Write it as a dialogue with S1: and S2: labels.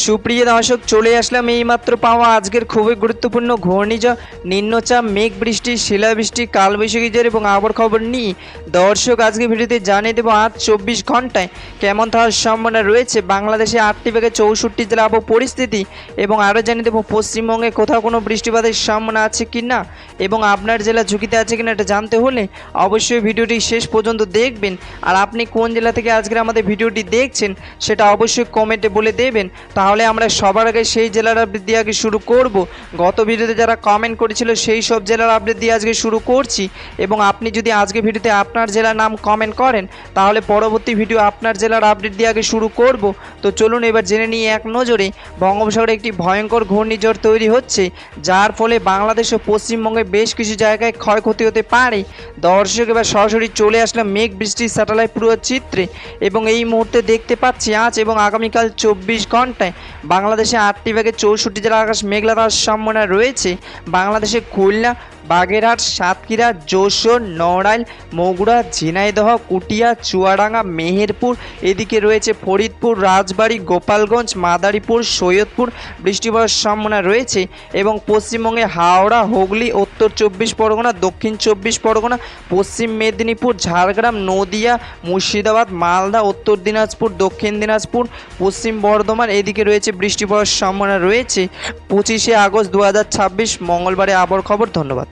S1: সুপ্রিয় দর্শক, চলে আসলাম এইমাত্র পাওয়া আজকের খুবই গুরুত্বপূর্ণ ঘূর্ণিঝড়, নিম্নচাপ, মেঘ বৃষ্টি, শিলাবৃষ্টি, কালবৈশাখী ঝড় এবং আবহাওয়ার খবর নিয়ে দর্শক আজকে ভিডিওতে জানিয়ে দেবো আজ 24 ঘন্টায় কেমন থাকার সম্ভাবনা রয়েছে বাংলাদেশে 8টি থেকে 64 জেলা আবহাওয়া পরিস্থিতি, এবং আরও জানিয়ে দেবো পশ্চিমবঙ্গে কোথাও কোনো বৃষ্টিপাতের সম্ভাবনা আছে কি না এবং আপনার জেলা ঝুঁকিতে আছে কিনা এটা জানতে হলে অবশ্যই ভিডিওটি শেষ পর্যন্ত দেখবেন। আর আপনি কোন জেলা থেকে আজকের আমাদের ভিডিওটি দেখছেন সেটা অবশ্যই কমেন্টে বলে দেবেন, তাহলে আমরা সবার আগে সেই জেলার আপডেট দিয়ে আগে শুরু করব। গত ভিডিওতে যারা কমেন্ট করেছিল সেই সব জেলার আপডেট দিয়ে আজকে শুরু করছি, এবং আপনি যদি আজকে ভিডিওতে আপনার জেলার নাম কমেন্ট করেন তাহলে পরবর্তী ভিডিও আপনার জেলার আপডেট দিয়ে আগে শুরু করব। তো চলুন এবার জেনে নিই এক নজরে বঙ্গোপসাগরে একটি ভয়ঙ্কর ঘূর্ণিঝড় তৈরি হচ্ছে, যার ফলে বাংলাদেশ ও পশ্চিমবঙ্গে বেশ কিছু জায়গায় ক্ষয়ক্ষতি হতে পারে। দর্শক এবার সরাসরি চলে আসলাম মেঘ বৃষ্টির স্যাটেলাইট পুরো চিত্রে, এবং এই মুহূর্তে দেখতে পাচ্ছি আজ এবং আগামীকাল 24 ঘন্টায় বাংলাদেশে 8টি থেকে 64 জেলার আকাশ মেঘলা থাকার সম্ভাবনা রয়েছে। বাংলাদেশে খুলনা, বাগেরহাট, সাতক্ষীরা, যশোর, নড়াইল, বগুড়া, ঝিনাইদহ, কুটিয়া, চুয়াডাঙ্গা, মেহেরপুর, এদিকে রয়েছে ফরিদপুর, রাজবাড়ী, গোপালগঞ্জ, মাদারীপুর, সৈয়দপুর বৃষ্টি পড়ার সম্ভাবনা রয়েছে। এবং পশ্চিমবঙ্গে হাওড়া, হুগলি, উত্তর 24 পরগনা, দক্ষিণ 24 পরগনা, পশ্চিম মেদিনীপুর, ঝাড়গ্রাম, নদিয়া, মুর্শিদাবাদ, মালদা, উত্তর দিনাজপুর, দক্ষিণ দিনাজপুর, পশ্চিম বর্ধমান, এদিকে রয়েছে বৃষ্টি পড়ার সম্ভাবনা রয়েছে 25শে আগস্ট 2026 মঙ্গলবারে আবহাওয়ার খবর। ধন্যবাদ।